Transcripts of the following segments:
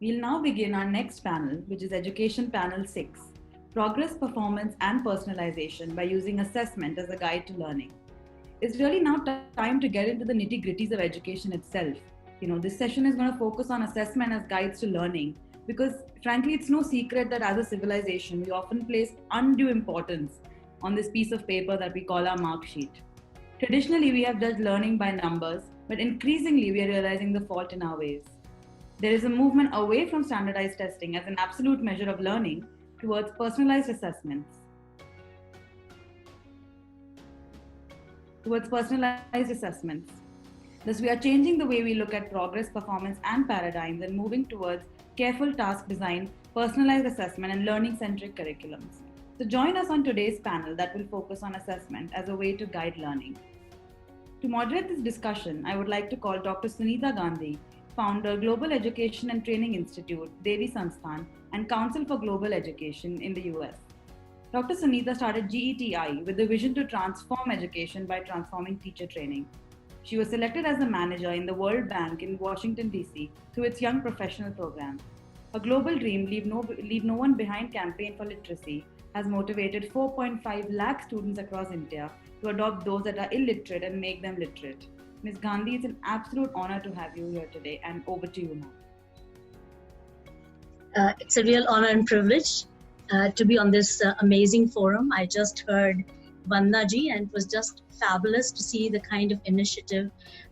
We'll now begin our next panel, which is Education Panel 6, Progress, Performance and Personalization by using assessment as a guide to learning. It's really now time to get into the nitty-gritties of education itself. This session is going to focus on assessment as guides to learning because frankly, it's no secret that as a civilization, we often place undue importance on this piece of paper that we call our mark sheet. Traditionally, we have judged learning by numbers, but increasingly, we are realizing the fault in our ways. There is a movement away from standardized testing as an absolute measure of learning towards personalized assessments. Thus, we are changing the way we look at progress, performance, and paradigms and moving towards careful task design, personalized assessment, and learning-centric curriculums. So join us on today's panel that will focus on assessment as a way to guide learning. To moderate this discussion, I would like to call Dr. Sunita Gandhi, founder, Global Education and Training Institute, Devi Sansthan, and Council for Global Education in the US. Dr. Sunita started GETI with the vision to transform education by transforming teacher training. She was selected as a manager in the World Bank in Washington, D.C. through its Young Professional Program. A global dream, Leave No One Behind campaign for literacy has motivated 4.5 lakh students across India to adopt those that are illiterate and make them literate. Ms. Gandhi, it's an absolute honor to have you here today, and over to you now. It's a real honor and privilege to be on this amazing forum. I just heard Vandana ji, and it was just fabulous to see the kind of initiative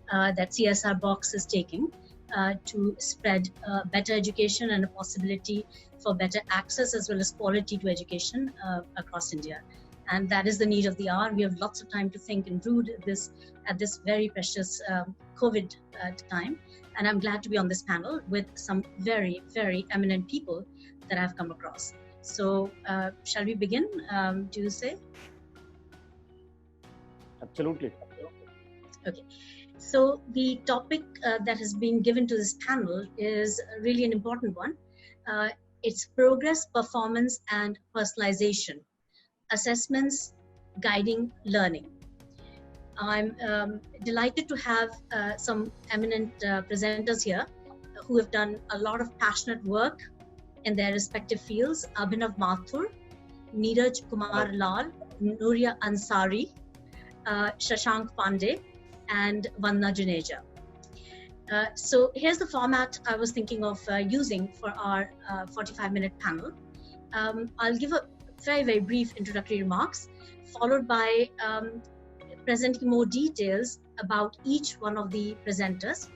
that CSR Box is taking to spread better education and a possibility for better access as well as quality to education across India. And that is the need of the hour. We have lots of time to think and do this at this very precious COVID time. And I'm glad to be on this panel with some very, very eminent people that I've come across. So shall we begin, do you say? Absolutely. Okay. So the topic that has been given to this panel is really an important one. It's progress, performance, and personalization. Assessments guiding learning. I'm delighted to have some eminent presenters here who have done a lot of passionate work in their respective fields. Abhinav Mathur, Neeraj Kumar Lal, Nuria Ansari, Shashank Pandey, and Vandana Juneja. So here's the format I was thinking of using for our 45-minute panel. I'll give a very, very brief introductory remarks, followed by presenting more details about each one of the presenters.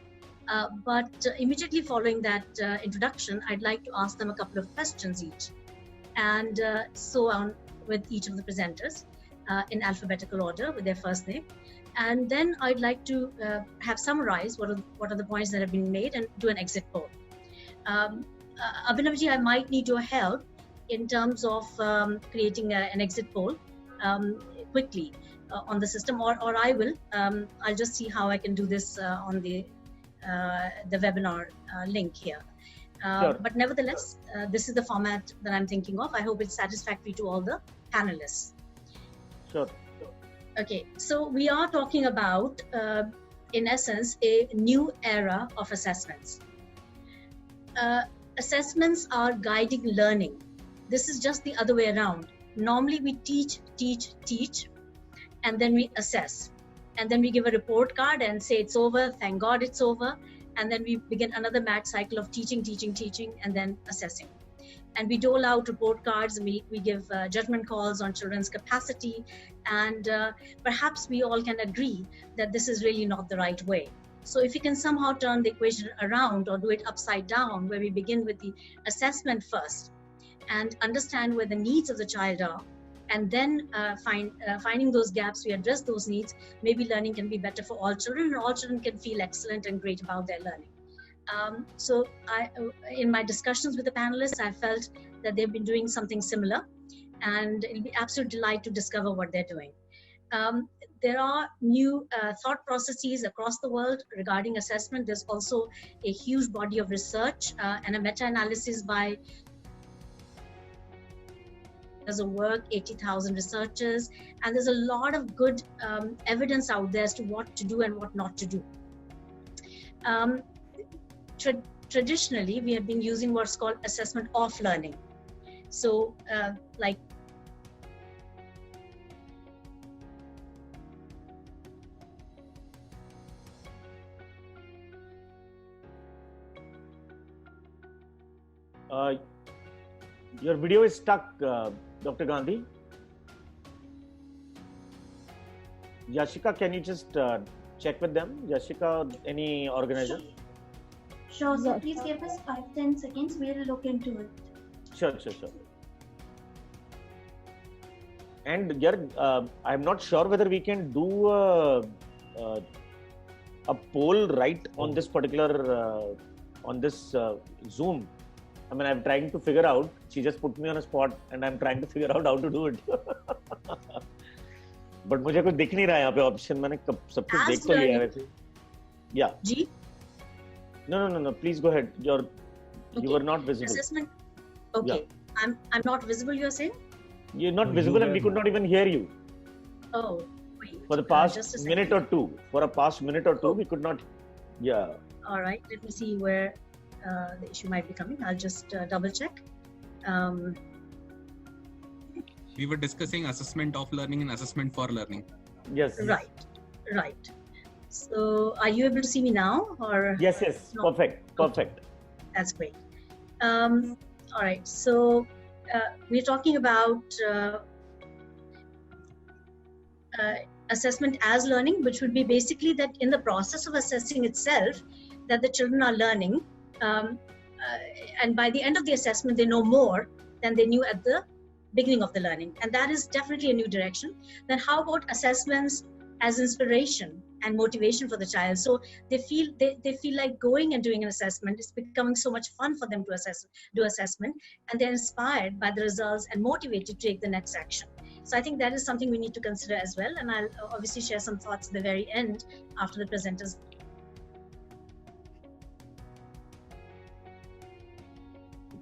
But immediately following that introduction, I'd like to ask them a couple of questions each, and so on with each of the presenters in alphabetical order with their first name. And then I'd like to have summarized what are the points that have been made and do an exit poll. Abhinavji, I might need your help in terms of creating an exit poll quickly on the system, or I will. I'll just see how I can do this on the webinar link here. Sure. But nevertheless, this is the format that I'm thinking of. I hope it's satisfactory to all the panelists. Sure. Okay, so we are talking about, in essence, a new era of assessments. Assessments are guiding learning. This is just the other way around. Normally we teach, and then we assess. And then we give a report card and say it's over, thank God it's over. And then we begin another mad cycle of teaching, and then assessing. And we dole out report cards, and we give judgment calls on children's capacity. And perhaps we all can agree that this is really not the right way. So if we can somehow turn the equation around or do it upside down, where we begin with the assessment first and understand where the needs of the child are, and then finding those gaps, we address those needs, maybe learning can be better for all children, and all children can feel excellent and great about their learning. So in my discussions with the panelists, I felt that they've been doing something similar, and it'll be absolute delight to discover what they're doing. there are new thought processes across the world regarding assessment. There's also a huge body of research and a meta-analysis by there's a work 80,000 researchers, and there's a lot of good evidence out there as to what to do and what not to do. Traditionally, we have been using what's called assessment of learning. So like your video is stuck, Dr. Gandhi. Yashika, can you just check with them? Yashika, any organizer? Sure, sir. Please give us 5-10 seconds. We'll look into it. Sure. And I'm not sure whether we can do a poll right on this particular Zoom. I mean, I'm trying to figure out. She just put me on a spot, and I'm trying to figure out how to do it. But मुझे कुछ दिख नहीं रहा है यहाँ पे option. मैंने सब कुछ देख तो लिया है वैसे. Yeah. G? No. Please go ahead. You were not visible. Assessment. Okay. Yeah. I'm not visible. You're saying? You're not visible, and we could not even hear you. Oh, wait. For the past minute or two. We could not. Yeah. All right. Let me see where the issue might be coming. I'll just double check. We were discussing assessment of learning and assessment for learning. Yes. Right. So, are you able to see me now, or? Yes. No? Perfect. That's great. All right. So, we're talking about assessment as learning, which would be basically that in the process of assessing itself, that the children are learning, and by the end of the assessment, they know more than they knew at the beginning of the learning, and that is definitely a new direction. Then how about assessments as inspiration and motivation for the child? So they feel like going and doing an assessment is becoming so much fun for them to do assessment, and they're inspired by the results and motivated to take the next action. So I think that is something we need to consider as well, and I'll obviously share some thoughts at the very end after the presenters.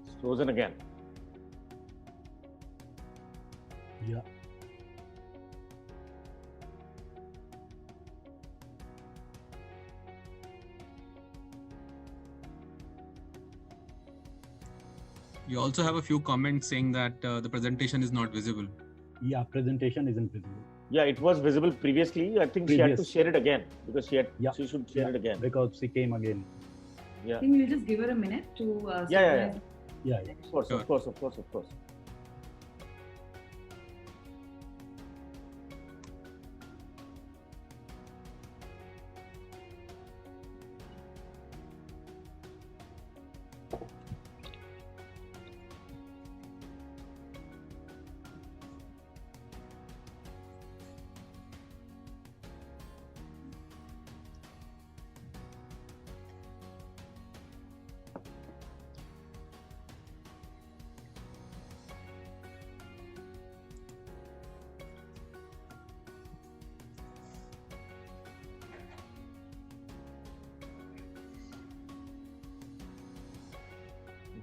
It's frozen again. Yeah. You also have a few comments saying that the presentation is not visible. Yeah, presentation isn't visible. Yeah, it was visible previously. I think she had to share it again because she should share it again. Because she came again. Yeah. I think we'll just give her a minute to Yeah. Of course.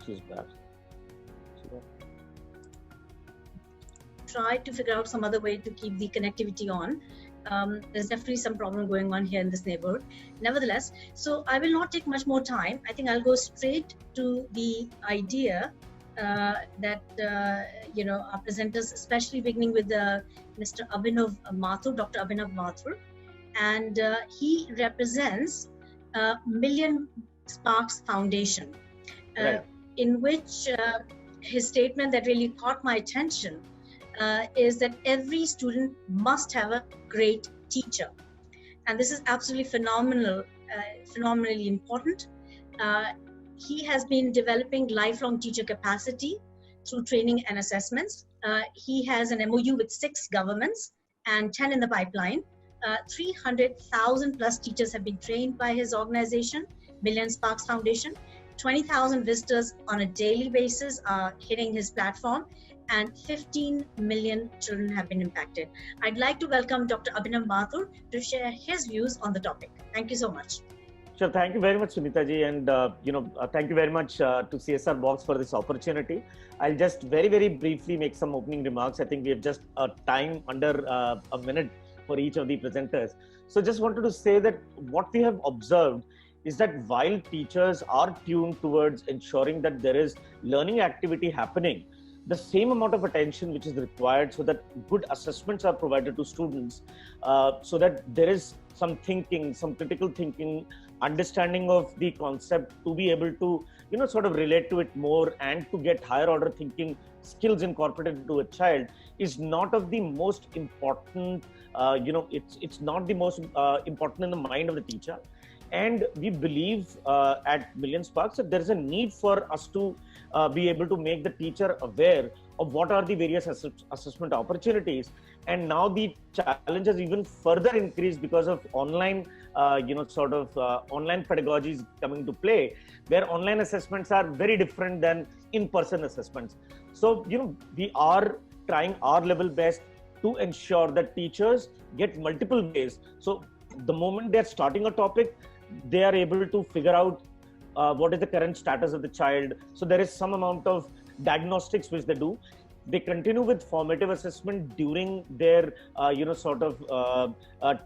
She's back. Try to figure out some other way to keep the connectivity on. There's definitely some problem going on here in this neighborhood. Nevertheless, so I will not take much more time. I think I'll go straight to the idea that our presenters, especially beginning with Mr. Abhinav Mathur, Dr. Abhinav Mathur, and he represents Million Sparks Foundation. Right. In which his statement that really caught my attention is that every student must have a great teacher. And this is absolutely phenomenally important. He has been developing lifelong teacher capacity through training and assessments. He has an MOU with 6 governments and 10 in the pipeline. 300,000 plus teachers have been trained by his organization, Million Sparks Foundation. 20,000 visitors on a daily basis are hitting his platform, and 15 million children have been impacted. I'd like to welcome Dr. Abhinav Mathur to share his views on the topic. Thank you so much. Sure, thank you very much, Sunita ji, and thank you very much to CSR Box for this opportunity. I'll just very briefly make some opening remarks. I think we have just time under a minute for each of the presenters. So just wanted to say that what we have observed is that while teachers are tuned towards ensuring that there is learning activity happening, the same amount of attention which is required so that good assessments are provided to students, so that there is some thinking, some critical thinking, understanding of the concept to be able to, sort of relate to it more and to get higher order thinking skills incorporated into a child is not of the most important, it's not the most important in the mind of the teacher. And we believe at Million Sparks that there is a need for us to be able to make the teacher aware of what are the various assessment opportunities. And now the challenge has even further increased because of online, online pedagogies coming to play, where online assessments are very different than in-person assessments. So, we are trying our level best to ensure that teachers get multiple ways. So the moment they're starting a topic, they are able to figure out what is the current status of the child. So there is some amount of diagnostics which they do. They continue with formative assessment during their,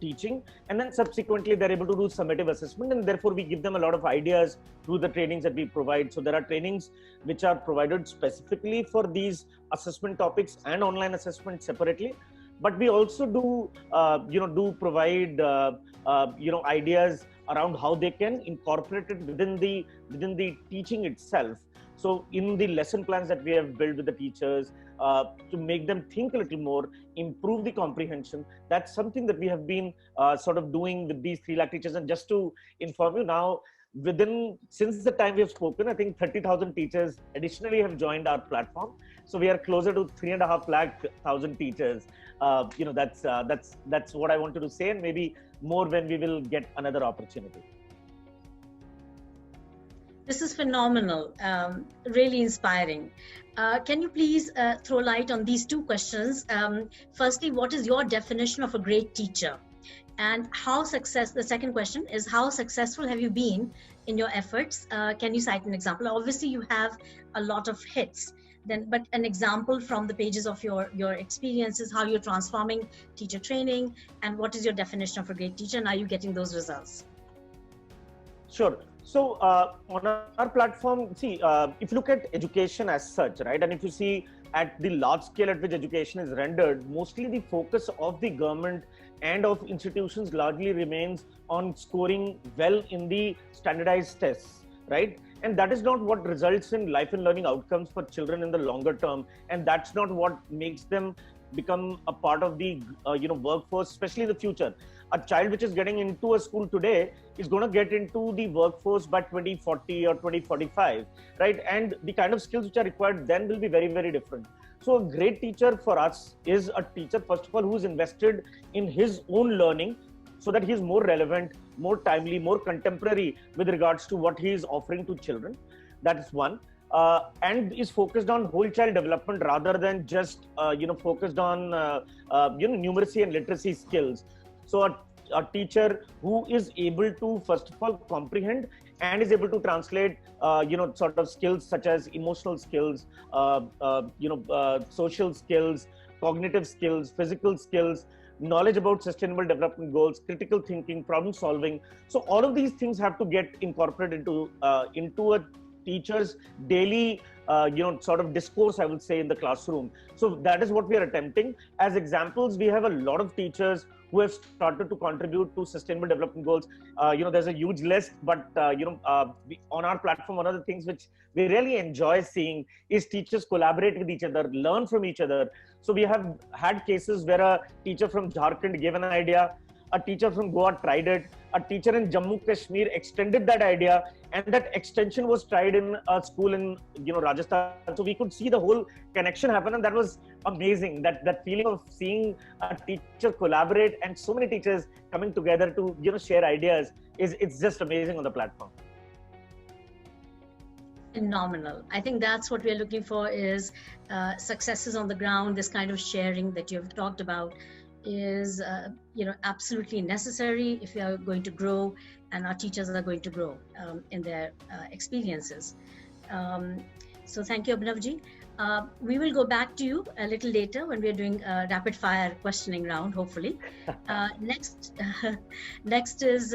teaching. And then subsequently, they're able to do summative assessment. And therefore, we give them a lot of ideas through the trainings that we provide. So there are trainings which are provided specifically for these assessment topics and online assessment separately. But we also do, provide, ideas around how they can incorporate it within the teaching itself. So in the lesson plans that we have built with the teachers, to make them think a little more, improve the comprehension, that's something that we have been sort of doing with these 3 lakh teachers. And just to inform you now, since the time we have spoken, I think 30,000 teachers additionally have joined our platform. So we are closer to 3.5 lakh teachers. That's what I wanted to say, and maybe more when we will get another opportunity. This is phenomenal, really inspiring. Can you please throw light on these 2 questions? Firstly, what is your definition of a great teacher? And the second question is, how successful have you been in your efforts? Can you cite an example? Obviously, you have a lot of hits, but an example from the pages of your experiences, how you're transforming teacher training, and what is your definition of a great teacher, and are you getting those results? Sure. So on our platform, if you look at education as such, right, and if you see at the large scale at which education is rendered, mostly the focus of the government and of institutions largely remains on scoring well in the standardized tests, right? And that is not what results in life and learning outcomes for children in the longer term. And that's not what makes them become a part of the workforce, especially in the future. A child which is getting into a school today is going to get into the workforce by 2040 or 2045, right? And the kind of skills which are required then will be very different. So a great teacher for us is a teacher, first of all, who's invested in his own learning so that he's more relevant, more timely, more contemporary with regards to what he is offering to children. That is one. And is focused on whole child development rather than just focused on numeracy and literacy skills. So a teacher who is able to first of all comprehend and is able to translate sort of skills such as emotional skills, social skills, cognitive skills, physical skills, knowledge about sustainable development goals, critical thinking, problem solving. So all of these things have to get incorporated into a teacher's daily sort of discourse, I would say, in the classroom. So that is what we are attempting. As examples, we have a lot of teachers who have started to contribute to sustainable development goals. There's a huge list, but on our platform, one of the things which we really enjoy seeing is teachers collaborate with each other, learn from each other. So we have had cases where a teacher from Jharkhand gave an idea, a teacher from Goa tried it, a teacher in Jammu Kashmir extended that idea, and that extension was tried in a school in Rajasthan. So we could see the whole connection happen, and that was amazing. That feeling of seeing a teacher collaborate and so many teachers coming together to share ideas it's just amazing on the platform. Phenomenal. I think that's what we're looking for is successes on the ground. This kind of sharing that you've talked about is absolutely necessary if we are going to grow and our teachers are going to grow in their experiences. So thank you, Abhinavji. We will go back to you a little later when we are doing a rapid fire questioning round, hopefully. Next is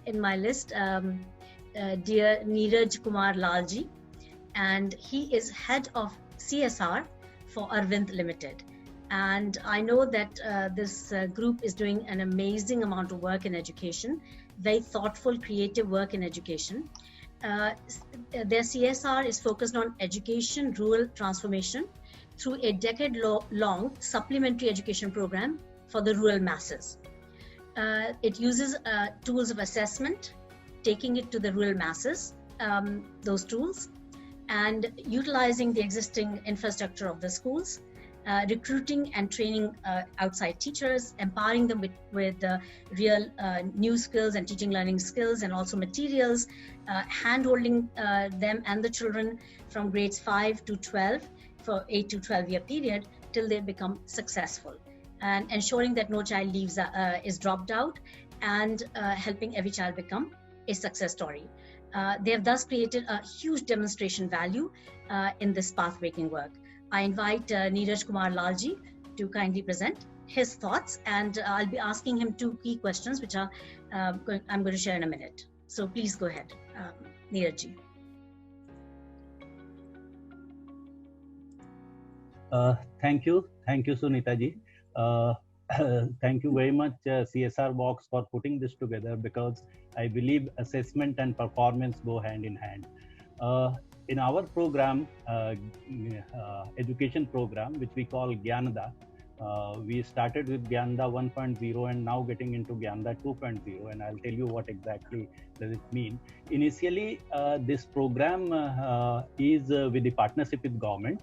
in my list, dear Neeraj Kumar Lalji, and he is head of CSR for Arvind Limited. And I know that this group is doing an amazing amount of work in education, very thoughtful, creative work in education. Their CSR is focused on education, rural transformation through a decade-long supplementary education program for the rural masses. It uses tools of assessment, taking it to the rural masses, those tools, and utilizing the existing infrastructure of the schools, recruiting and training outside teachers, empowering them with real new skills and teaching learning skills and also materials, hand-holding them and the children from grades 5 to 12 for 8 to 12 year period till they become successful, and ensuring that no child is dropped out, and helping every child become a success story. They have thus created a huge demonstration value in this path-breaking work. I invite Neeraj Kumar Lalji to kindly present his thoughts, and I'll be asking him 2 key questions, which are I'm going to share in a minute. So please go ahead, Neeraj. Thank you, Sunita ji. Thank you very much, CSR Box, for putting this together, because I believe assessment and performance go hand in hand. In our program, education program, which we call Gyanada, we started with Gyanada 1.0 and now getting into Gyanada 2.0, and I'll tell you what exactly does it mean. Initially, this program is with the partnership with government,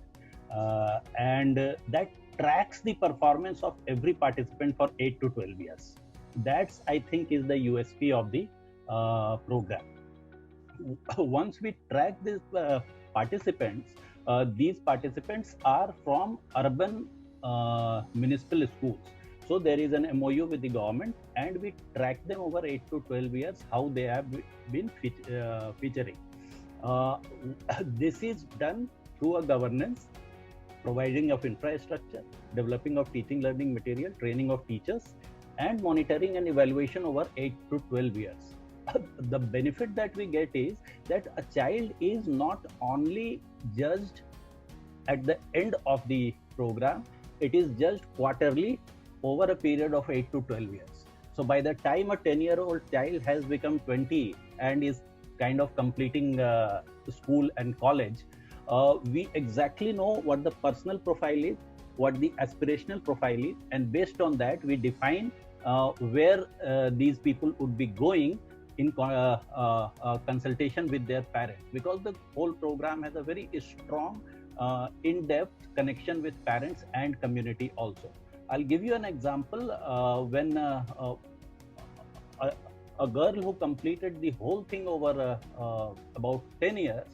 and that tracks the performance of every participant for 8 to 12 years. That's, I think, is the USP of the program. Once we track these participants, these participants are from urban municipal schools. So there is an MOU with the government, and we track them over 8 to 12 years, how they have been featuring. This is done through a governance, providing of infrastructure, developing of teaching learning material, training of teachers, and monitoring and evaluation over 8 to 12 years. The benefit that we get is that a child is not only judged at the end of the program, it is judged quarterly over a period of 8 to 12 years. So by the time a 10-year-old child has become 20 and is kind of completing school and college, we exactly know what the personal profile is, what the aspirational profile is, and based on that we define where these people would be going in consultation with their parents, because the whole program has a very strong in-depth connection with parents and community also. I'll give you an example. When a girl who completed the whole thing over about 10 years,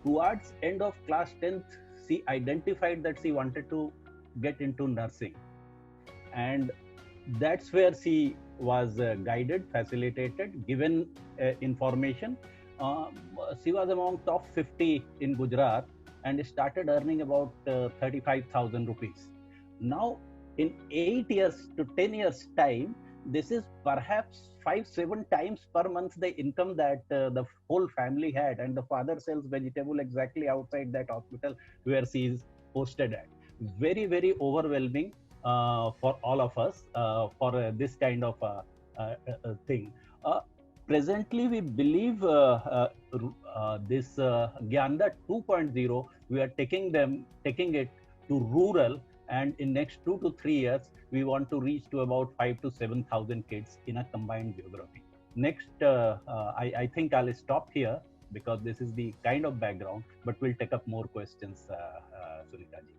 towards end of class 10th, she identified that she wanted to get into nursing, and that's where she was guided, facilitated, given information. She was among top 50 in Gujarat and started earning about 35,000 rupees. Now, in 8 years to 10 years time, this is perhaps 5-7 times per month the income that the whole family had, and the father sells vegetable exactly outside that hospital where she is posted at. Very, very overwhelming for all of us for this kind of thing. Presently, we believe this Gyanada 2.0, we are taking it to rural, and in next 2 to 3 years, we want to reach to about 5,000 to 7,000 kids in a combined geography. Next, I think I'll stop here because this is the kind of background, but we'll take up more questions, Sunita ji.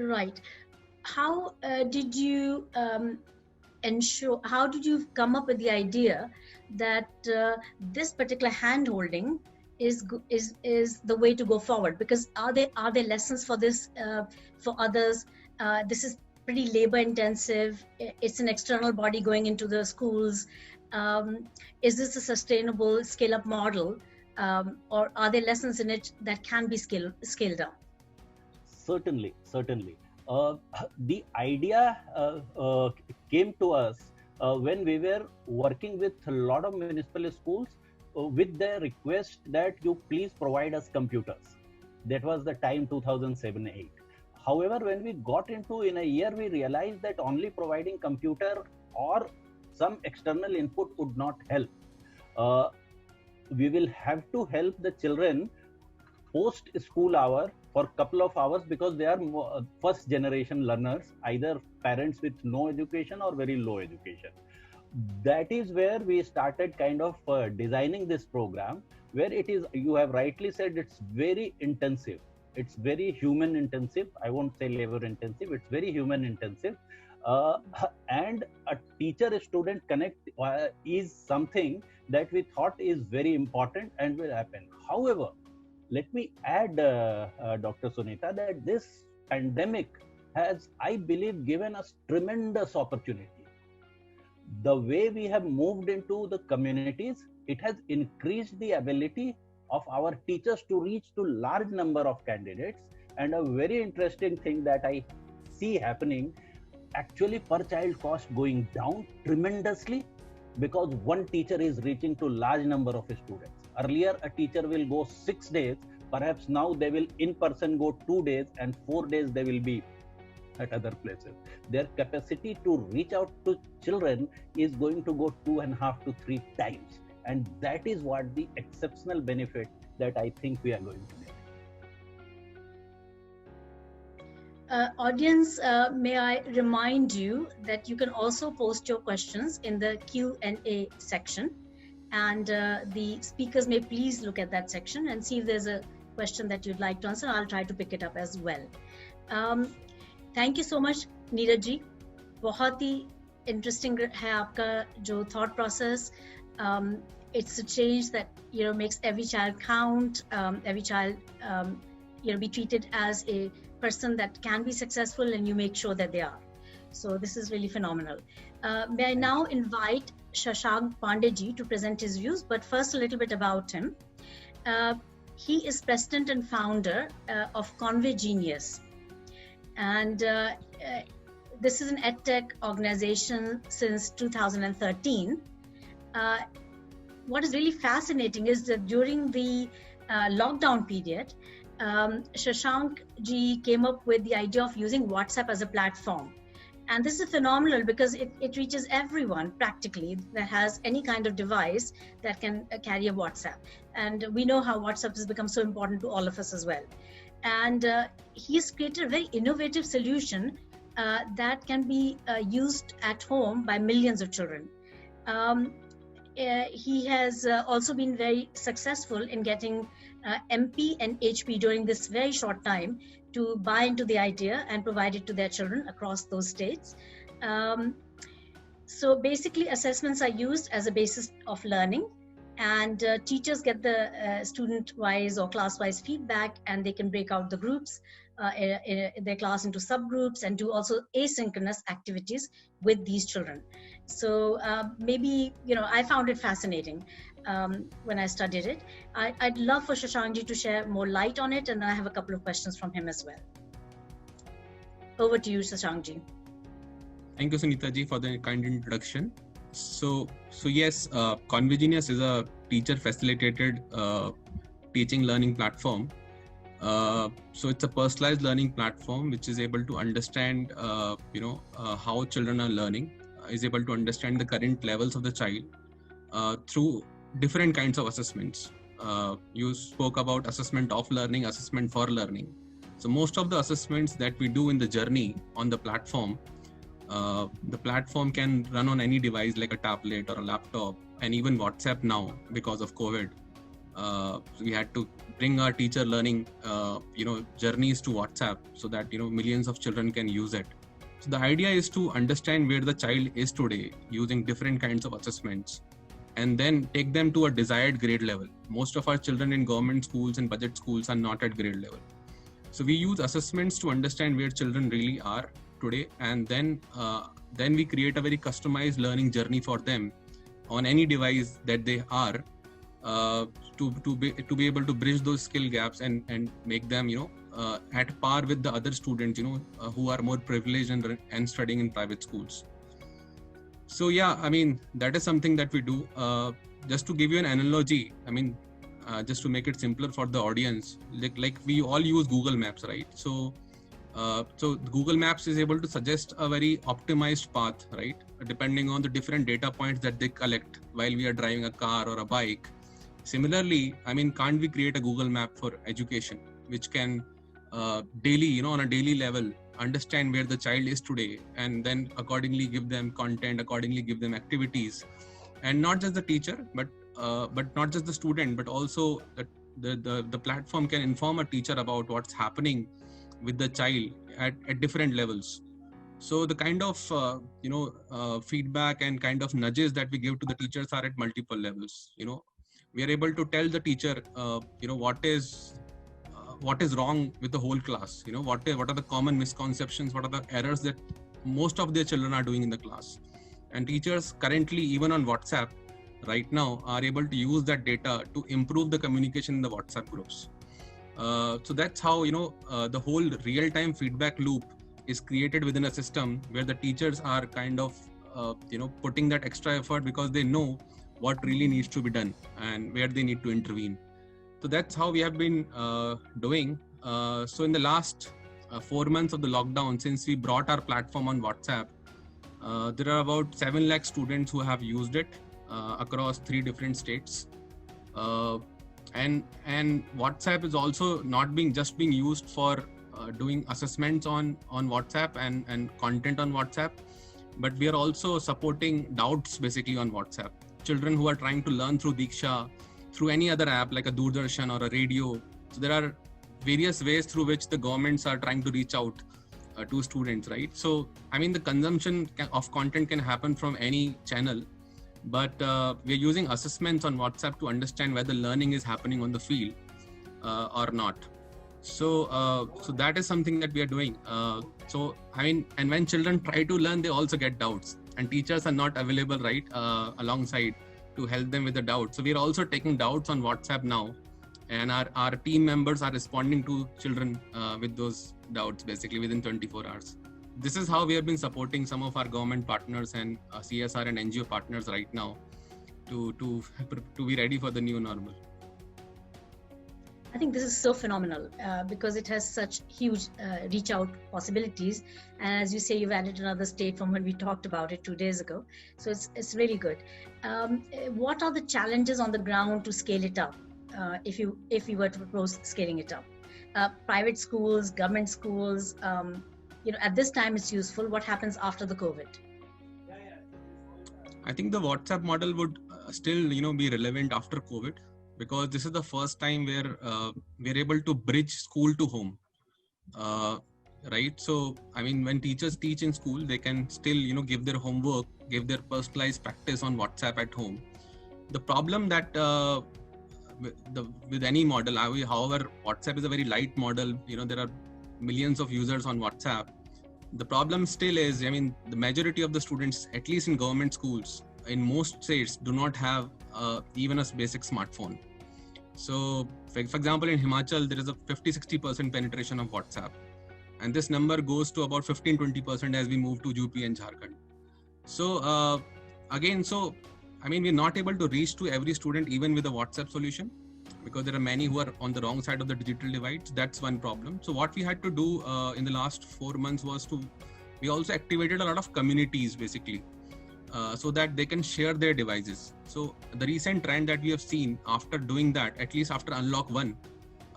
Right. How did you ensure, how did you come up with the idea that this particular hand holding is the way to go forward? Because are there lessons for this for others? This is pretty labor intensive. It's an external body going into the schools. Is this a sustainable scale up model, or are there lessons in it that can be scaled up? Certainly. The idea came to us when we were working with a lot of municipal schools with the request that you please provide us computers. That was the time 2007-8. However, when we got into in a year, we realized that only providing computer or some external input would not help. We will have to help the children post school hour for a couple of hours, because they are first generation learners, either parents with no education or very low education. That is where we started kind of designing this program, where it is, you have rightly said, it's very intensive. It's very human intensive. I won't say labor intensive. It's very human intensive. And a teacher-student connect is something that we thought is very important and will happen. However, let me add, Dr. Sunita, that this pandemic has, I believe, given us tremendous opportunity. The way we have moved into the communities, it has increased the ability of our teachers to reach to large number of candidates. And a very interesting thing that I see happening, actually per child cost going down tremendously, because one teacher is reaching to large number of students. Earlier, a teacher will go 6 days, perhaps now they will in person go 2 days, and 4 days they will be at other places. Their capacity to reach out to children is going to go 2.5 to 3 times. And that is what the exceptional benefit that I think we are going to get. Audience, may I remind you that you can also post your questions in the Q&A section, and the speakers may please look at that section and see if there's a question that you'd like to answer. I'll try to pick it up as well. Thank you so much, Neeraj ji. बहुत ही interesting है आपका जो thought process. It's a change that makes every child count, every child be treated as a person that can be successful, and you make sure that they are. So this is really phenomenal. May I now invite Shashank Pandey to present his views, but first a little bit about him. He is president and founder of Conway Genius, and this is an EdTech organization since 2013. What is really fascinating is that during the lockdown period, Shashank ji came up with the idea of using WhatsApp as a platform. And this is phenomenal because it reaches everyone practically that has any kind of device that can carry a WhatsApp. And we know how WhatsApp has become so important to all of us as well. And he has created a very innovative solution that can be used at home by millions of children. He has also been very successful in getting MP and HP during this very short time to buy into the idea and provide it to their children across those states. So basically, assessments are used as a basis of learning, and teachers get the student-wise or class-wise feedback, and they can break out the groups, their class into subgroups, and do also asynchronous activities with these children. So maybe, I found it fascinating when I studied it. I'd love for Shashank ji to share more light on it, and I have a couple of questions from him as well. Over to you, Shashank ji. Thank you, Sunita ji, for the kind introduction. So yes, Conway Genius is a teacher-facilitated teaching learning platform. So it's a personalized learning platform which is able to understand, how children are learning, is able to understand the current levels of the child through different kinds of assessments. You spoke about assessment of learning, assessment for learning. So most of the assessments that we do in the journey on the platform can run on any device like a tablet or a laptop, and even WhatsApp now because of COVID. We had to bring our teacher learning, journeys to WhatsApp so that, millions of children can use it. So the idea is to understand where the child is today using different kinds of assessments, and then take them to a desired grade level. Most of our children in government schools and budget schools are not at grade level. So we use assessments to understand where children really are today, and then we create a very customized learning journey for them on any device that they are, to be able to bridge those skill gaps and make them at par with the other students who are more privileged and studying in private schools. So yeah, I mean, that is something that we do. Just to give you an analogy, I mean, just to make it simpler for the audience, like we all use Google Maps, right? So Google Maps is able to suggest a very optimized path, right? Depending on the different data points that they collect while we are driving a car or a bike. Similarly, I mean, can't we create a Google Map for education, which can daily, on a daily level, understand where the child is today, and then accordingly give them content, accordingly give them activities, and not just the teacher, but not just the student, but also the platform can inform a teacher about what's happening with the child at different levels. So the kind of feedback and kind of nudges that we give to the teachers are at multiple levels. We are able to tell the teacher what is wrong with the whole class. What are the common misconceptions, what are the errors that most of their children are doing in the class. And teachers currently, even on WhatsApp right now, are able to use that data to improve the communication in the WhatsApp groups. So that's how the whole real-time feedback loop is created within a system where the teachers are kind of putting that extra effort because they know what really needs to be done and where they need to intervene. So that's how we have been doing. So in the last 4 months of the lockdown, since we brought our platform on WhatsApp, there are about 7 lakh students who have used it across 3 different states. And WhatsApp is also not being used for doing assessments on WhatsApp and content on WhatsApp, but we are also supporting doubts basically on WhatsApp. Children who are trying to learn through Diksha, through any other app like a Doordarshan or a radio. So there are various ways through which the governments are trying to reach out to students, right? So, I mean, the consumption of content can happen from any channel, but we're using assessments on WhatsApp to understand whether learning is happening on the field or not. So that is something that we are doing. So, I mean, and when children try to learn, they also get doubts, and teachers are not available, right, alongside to help them with the doubts. So we are also taking doubts on WhatsApp now, and our team members are responding to children with those doubts basically within 24 hours. This is how we have been supporting some of our government partners and CSR and NGO partners right now to be ready for the new normal. I think this is so phenomenal because it has such huge reach out possibilities. And as you say, you've added another state from when we talked about it 2 days ago. So it's really good. What are the challenges on the ground to scale it up? If you were to propose scaling it up, private schools, government schools, at this time it's useful. What happens after the COVID? I think the WhatsApp model would still, be relevant after COVID, because this is the first time where we're able to bridge school to home, right? So, I mean, when teachers teach in school, they can still, give their homework, give their personalized practice on WhatsApp at home. The problem that with any model, however, WhatsApp is a very light model. There are millions of users on WhatsApp. The problem still is, I mean, the majority of the students, at least in government schools, in most states, do not have even a basic smartphone. So, for example, in Himachal, there is a 50-60% penetration of WhatsApp. And this number goes to about 15-20% as we move to UP and Jharkhand. So, I mean, we're not able to reach to every student even with a WhatsApp solution, because there are many who are on the wrong side of the digital divide. That's one problem. So what we had to do in the last 4 months was we also activated a lot of communities basically, so that they can share their devices. So the recent trend that we have seen after doing that, at least after Unlock 1,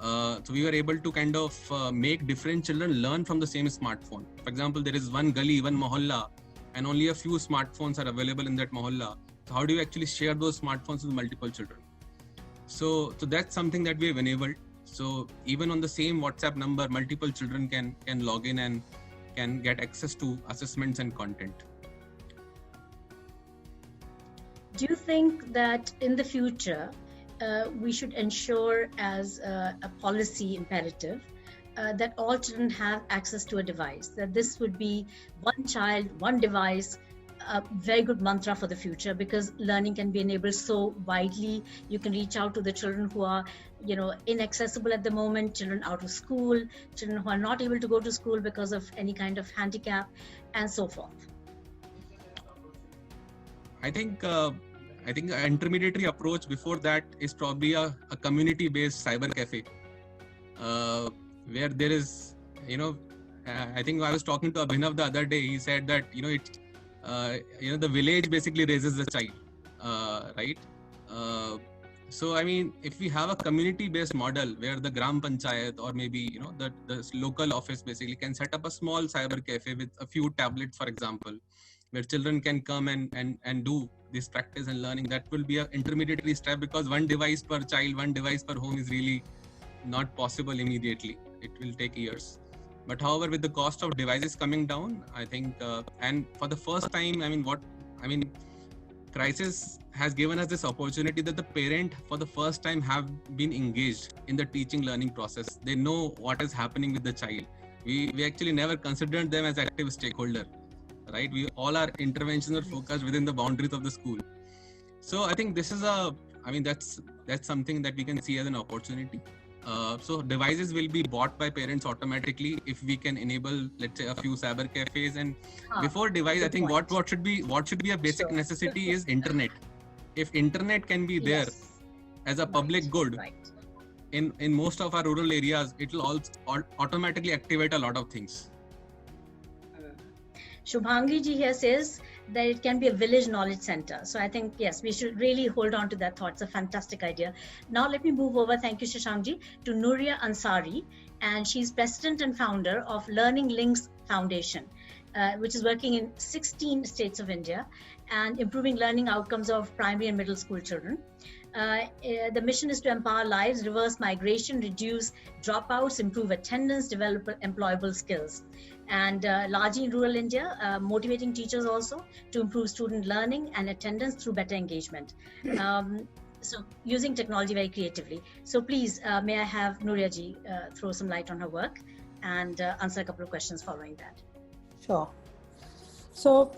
so we were able to kind of make different children learn from the same smartphone. For example, there is one gali, one mohalla, and only a few smartphones are available in that mohalla. So how do you actually share those smartphones with multiple children? So that's something that we have enabled. So even on the same WhatsApp number, multiple children can log in and can get access to assessments and content. Do you think that in the future we should ensure as a policy imperative that all children have access to a device, that this would be one child, one device, a very good mantra for the future, because learning can be enabled so widely. You can reach out to the children who are, inaccessible at the moment, children out of school, children who are not able to go to school because of any kind of handicap, and so forth. I think an intermediary approach before that is probably a community-based cyber cafe, where there is, I think I was talking to Abhinav the other day. He said that the village basically raises the child, right? So I mean, if we have a community-based model where the Gram Panchayat or maybe the local office basically can set up a small cyber cafe with a few tablets, for example, where children can come and do this practice and learning, that will be an intermediary step, because one device per child, one device per home is really not possible immediately. It will take years. But however, with the cost of devices coming down, I think, and for the first time, crisis has given us this opportunity that the parent for the first time have been engaged in the teaching learning process. They know what is happening with the child. We actually never considered them as active stakeholder, right? All our interventions are focused within the boundaries of the school. So I think this is that's something that we can see as an opportunity. So devices will be bought by parents automatically if we can enable, let's say, a few cyber cafes. And before device, I think what should be a basic necessity is internet. If internet can be there as a public good in most of our rural areas, it will also automatically activate a lot of things. Shubhangi ji here says that it can be a village knowledge center. So I think, yes, we should really hold on to that thought. It's a fantastic idea. Now let me move over, thank you Shashank ji, to Nuria Ansari. And she's president and founder of Learning Links Foundation, which is working in 16 states of India and improving learning outcomes of primary and middle school children. The mission is to empower lives, reverse migration, reduce dropouts, improve attendance, develop employable skills. And largely in rural India, motivating teachers also to improve student learning and attendance through better engagement. So using technology very creatively. So please, may I have Nuria ji throw some light on her work and answer a couple of questions following that. Sure. So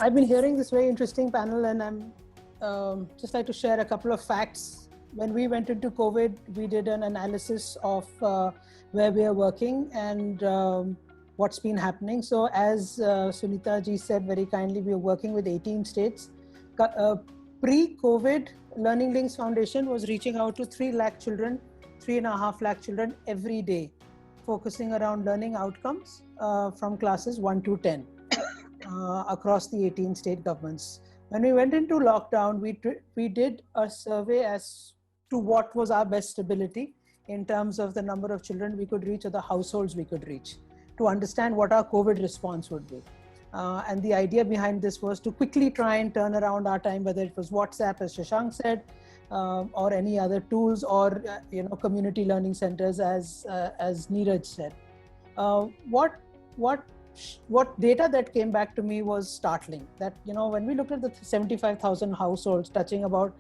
I've been hearing this very interesting panel, and I'm just like to share a couple of facts. When we went into COVID, we did an analysis of where we are working and what's been happening. So as Sunita ji said very kindly, we are working with 18 states. Pre-COVID, Learning Links Foundation was reaching out to 3 lakh children, 3.5 lakh children every day, focusing around learning outcomes from classes 1 to 10 across the 18 state governments. When we went into lockdown, we did a survey as to what was our best ability in terms of the number of children we could reach or the households we could reach, to understand what our COVID response would be. And the idea behind this was to quickly try and turn around our time, whether it was WhatsApp, as Shashank said, or any other tools, or community learning centers, as Neeraj said. What data that came back to me was startling. That when we looked at the 75,000 households touching about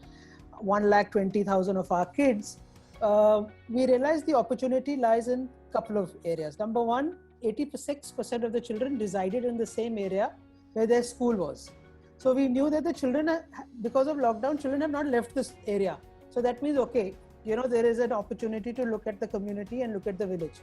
1,20,000 of our kids, we realized the opportunity lies in a couple of areas. Number one, 86% of the children resided in the same area where their school was. So we knew that the children, because of lockdown, children have not left this area. So that means, okay, there is an opportunity to look at the community and look at the village.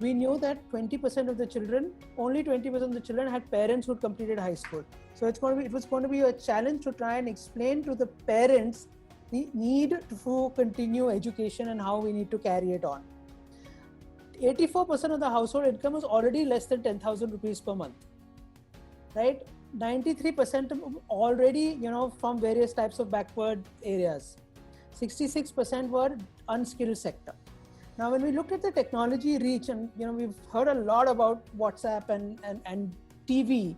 We knew that 20% of the children, only 20% of the children had parents who completed high school. So it was going to be a challenge to try and explain to the parents the need to continue education and how we need to carry it on. 84% of the household income was already less than 10,000 rupees per month, right? 93% already, from various types of backward areas. 66% were unskilled sector. Now, when we looked at the technology reach, and we've heard a lot about WhatsApp and TV.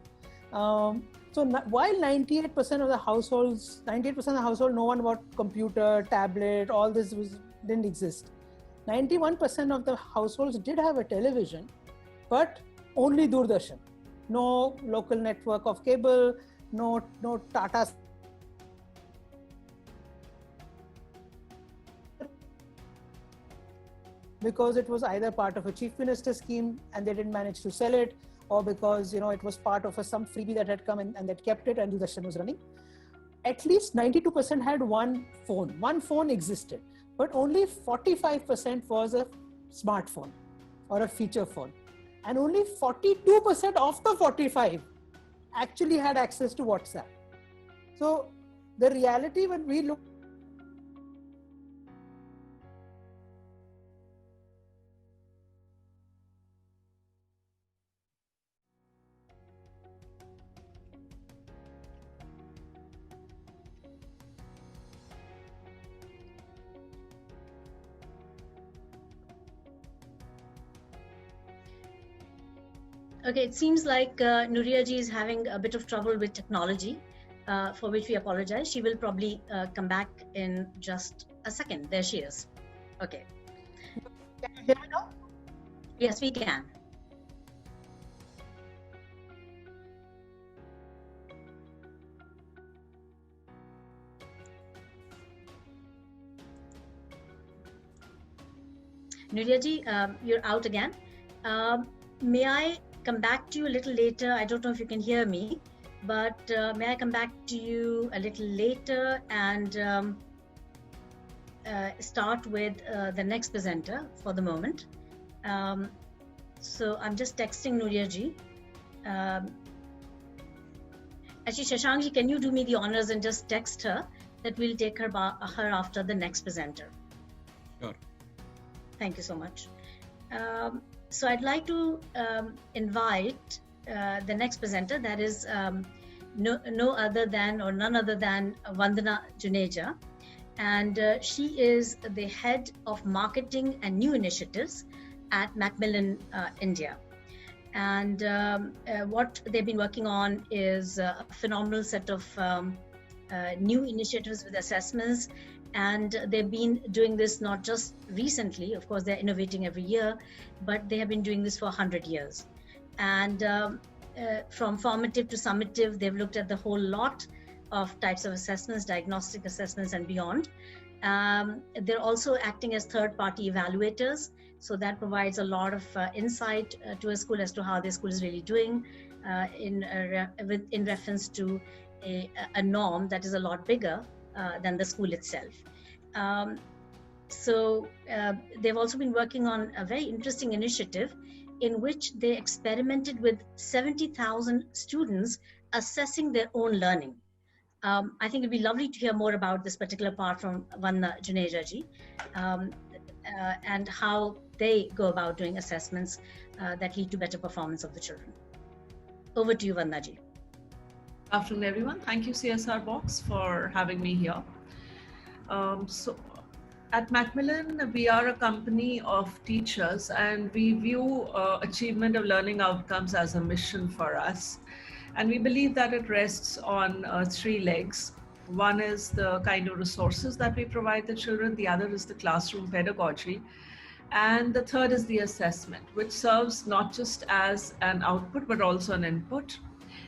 So while 98% of the households, 98% of the household know one about computer, tablet, all this didn't exist. 91% of the households did have a television, but only Doordarshan. No local network of cable, no Tata. Because it was either part of a chief minister scheme and they didn't manage to sell it, or because it was part of some freebie that had come in and that kept it and Doordarshan was running. At least 92% had one phone. One phone existed, but only 45% was a smartphone or a feature phone. And only 42% of the 45 actually had access to WhatsApp. So the reality when we look Okay, it seems like Nuria ji is having a bit of trouble with technology, for which we apologize. She will probably come back in just a second. There she is. Okay. Can you hear me now? Yes, we can. Nuria ji, you're out again. May I come back to you a little later? I don't know if you can hear me, but may I come back to you a little later and start with the next presenter for the moment. So I'm just texting Nuria ji. Actually, Shashank ji, can you do me the honors and just text her that we'll take her after the next presenter? Sure. Thank you so much. So I'd like to invite the next presenter, that is none other than Vandana Juneja. And she is the head of marketing and new initiatives at Macmillan India. And what they've been working on is a phenomenal set of new initiatives with assessments. And they've been doing this not just recently, of course, they're innovating every year, but they have been doing this for 100 years. And from formative to summative, they've looked at the whole lot of types of assessments, diagnostic assessments and beyond. They're also acting as third-party evaluators. So that provides a lot of insight to a school as to how their school is really doing in reference to a norm that is a lot bigger than the school itself. So they've also been working on a very interesting initiative in which they experimented with 70,000 students assessing their own learning. I think it'd be lovely to hear more about this particular part from Vandana Juneja ji and how they go about doing assessments that lead to better performance of the children. Over to you, Vandana ji. Good afternoon, everyone. Thank you, CSR Box, for having me here. So at Macmillan, we are a company of teachers and we view achievement of learning outcomes as a mission for us. And we believe that it rests on 3 legs. One is the kind of resources that we provide the children. The other is the classroom pedagogy. And the third is the assessment, which serves not just as an output, but also an input.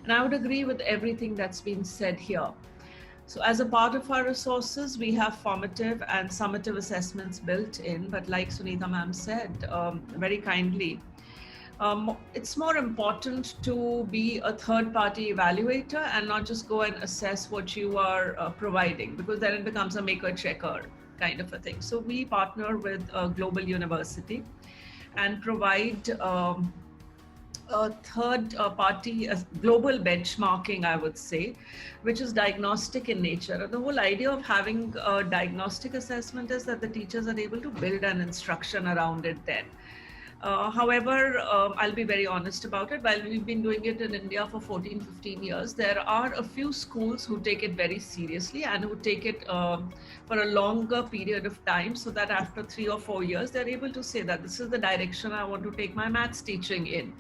And I would agree with everything that's been said here. So as a part of our resources, we have formative and summative assessments built in, but like Sunita ma'am said very kindly, it's more important to be a third-party evaluator and not just go and assess what you are providing, because then it becomes a maker-checker kind of a thing. So we partner with a global university and provide a third-party global benchmarking, I would say, which is diagnostic in nature. And the whole idea of having a diagnostic assessment is that the teachers are able to build an instruction around it then. However, I'll be very honest about it. While we've been doing it in India for 14, 15 years, there are a few schools who take it very seriously and who take it for a longer period of time, so that after 3 or 4 years, they're able to say that this is the direction I want to take my maths teaching in.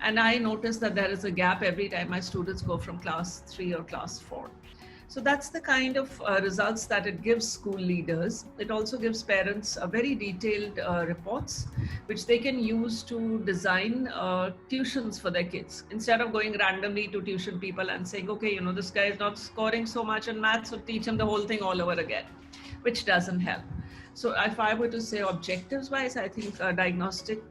And I notice that there is a gap every time my students go from class 3 or class 4. So that's the kind of results that it gives school leaders. It also gives parents very detailed reports, which they can use to design tuitions for their kids. Instead of going randomly to tuition people and saying, okay, you know, this guy is not scoring so much in maths, so teach him the whole thing all over again, which doesn't help. So if I were to say objectives wise, I think diagnostic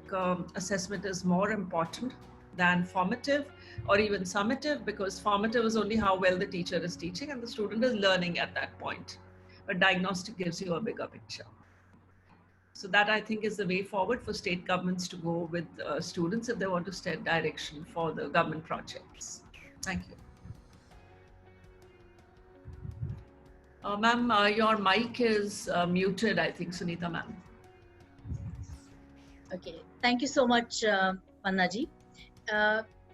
assessment is more important than formative or even summative, because formative is only how well the teacher is teaching and the student is learning at that point. But diagnostic gives you a bigger picture. So that, I think, is the way forward for state governments to go with students if they want to set direction for the government projects. Thank you. Ma'am, your mic is muted, I think, Sunita ma'am. Okay, thank you so much, Pannaji.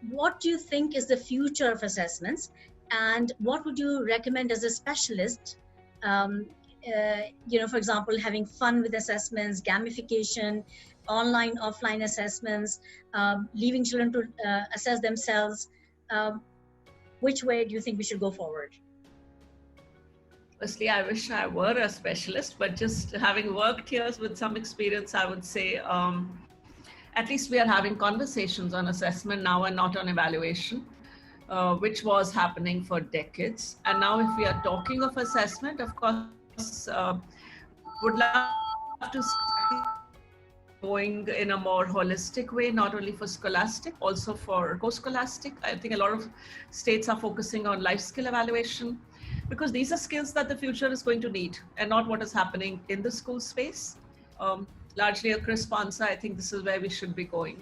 What do you think is the future of assessments, and what would you recommend as a specialist? You know, for example, having fun with assessments, gamification, online, offline assessments, leaving children to assess themselves. Which way do you think we should go forward? Firstly, I wish I were a specialist, but just having worked here with some experience, I would say at least we are having conversations on assessment now and not on evaluation, which was happening for decades. And now if we are talking of assessment, of course, would love to see going in a more holistic way, not only for scholastic, also for co-scholastic. I think a lot of states are focusing on life skill evaluation, because these are skills that the future is going to need and not what is happening in the school space. Largely a crisp answer. I think this is where we should be going.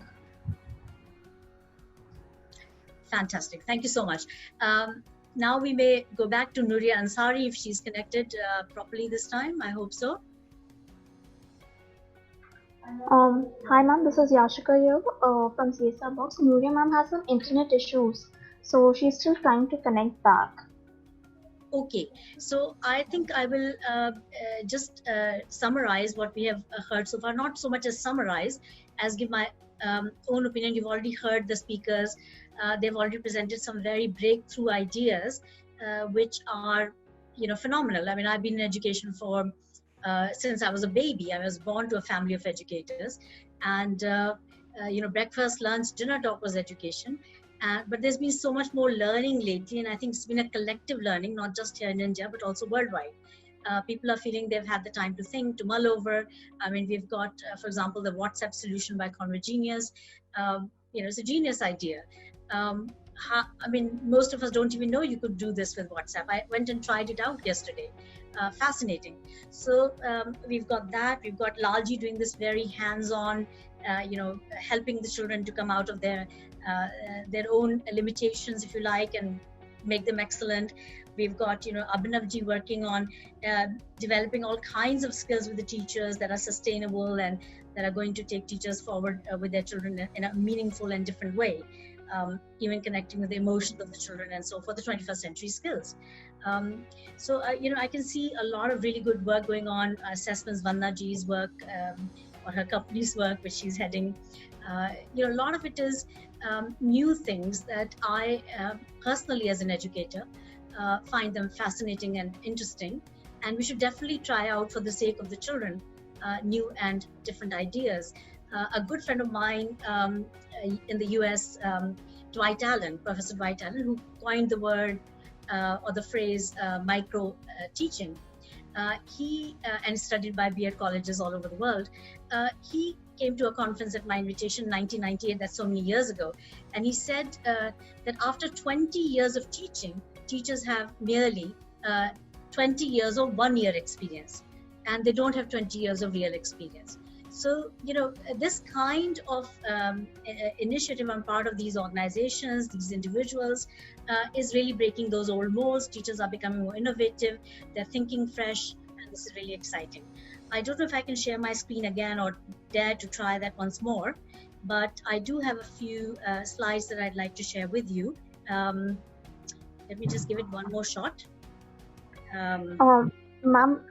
Fantastic. Thank you so much. Now we may go back to Nuria Ansari if she's connected properly this time. I hope so. Hi ma'am, this is Yashika here from CSR Box. Nuria ma'am has some internet issues, so she's still trying to connect back. Okay, so I think I will just summarize what we have heard so far, not so much as summarize as give my own opinion. You've already heard the speakers. They've already presented some very breakthrough ideas, which are, you know, phenomenal. I mean, I've been in education for since I was a baby. I was born to a family of educators, and you know, breakfast, lunch, dinner talk was education. But there's been so much more learning lately, and I think it's been a collective learning, not just here in India, but also worldwide. People are feeling they've had the time to think, to mull over. I mean, we've got, for example, the WhatsApp solution by Convergenius. You know, it's a genius idea. I mean, most of us don't even know you could do this with WhatsApp. I went and tried it out yesterday. Fascinating. So we've got that. We've got Lalji doing this very hands-on, you know, helping the children to come out of their own limitations, if you like, and make them excellent. We've got, you know, Abhinavji working on developing all kinds of skills with the teachers that are sustainable and that are going to take teachers forward with their children in a meaningful and different way, even connecting with the emotions of the children and so forth, the 21st century skills. So, you know, I can see a lot of really good work going on. Assessments, Vannaji's work, or her company's work, which she's heading. You know, a lot of it is new things that I personally, as an educator, find them fascinating and interesting, and we should definitely try out for the sake of the children new and different ideas. A good friend of mine in the US, Dwight Allen, Professor Dwight Allen, who coined the word or the phrase micro teaching. He and studied by B.Ed colleges all over the world. He came to a conference at my invitation in 1998, that's so many years ago, and he said that after 20 years of teaching, teachers have merely 20 years or 1 year experience, and they don't have 20 years of real experience. So, you know, this kind of initiative on part of these organizations, these individuals, is really breaking those old molds. Teachers are becoming more innovative, they're thinking fresh, and this is really exciting. I don't know if I can share my screen again or dare to try that once more, but I do have a few slides that I'd like to share with you. Let me just give it one more shot. Ma'am,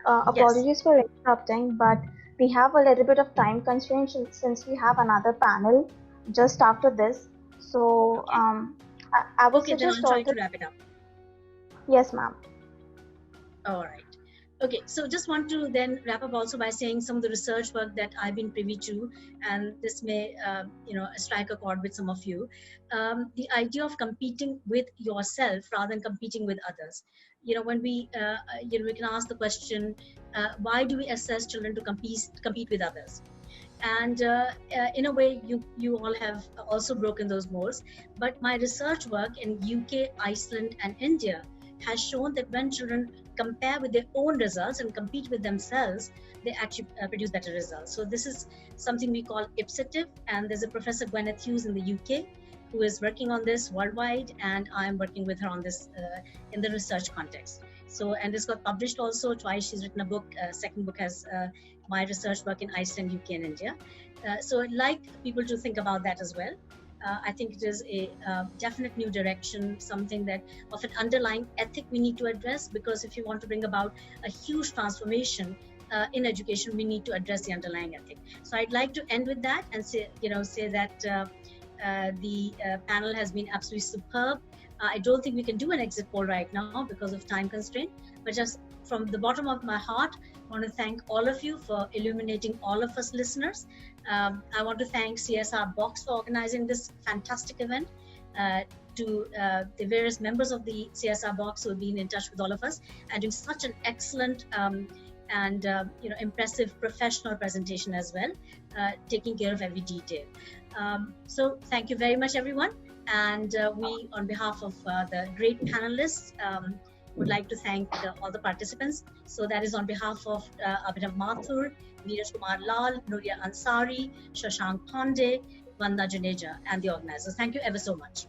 apologies Yes. for interrupting, but we have a little bit of time constraint since we have another panel just after this. So Okay. I would Okay, then suggest I'll try all to the, wrap it up. Yes, ma'am. All right. Okay, so just want to then wrap up also by saying some of the research work that I've been privy to, and this may, strike a chord with some of you. The idea of competing with yourself rather than competing with others. When we can ask the question, why do we assess children to compete with others? And in a way, you all have also broken those molds. But my research work in UK, Iceland, and India has shown that when children compare with their own results and compete with themselves, they actually produce better results. So this is something we call ipsative, and there's a Professor Gwyneth Hughes in the UK who is working on this worldwide, and I'm working with her on this in the research context. So, and this got published also twice. She's written a book. Second book has my research work in Iceland, UK, and India. So I'd like people to think about that as well. I think it is a definite new direction, something that of an underlying ethic we need to address, because if you want to bring about a huge transformation in education, we need to address the underlying ethic. So I'd like to end with that and say that the panel has been absolutely superb. I don't think we can do an exit poll right now because of time constraint, but just from the bottom of my heart, I want to thank all of you for illuminating all of us listeners. I want to thank CSR Box for organizing this fantastic event, to the various members of the CSR Box who have been in touch with all of us and doing such an excellent and impressive professional presentation as well, taking care of every detail. So thank you very much, everyone. And we, on behalf of the great panelists, would like to thank all the participants. So that is on behalf of Abhinav Mathur, Neeraj Kumar Lal, Nuria Ansari, Shashank Pandey, Vanda Juneja, and the organizers. Thank you ever so much.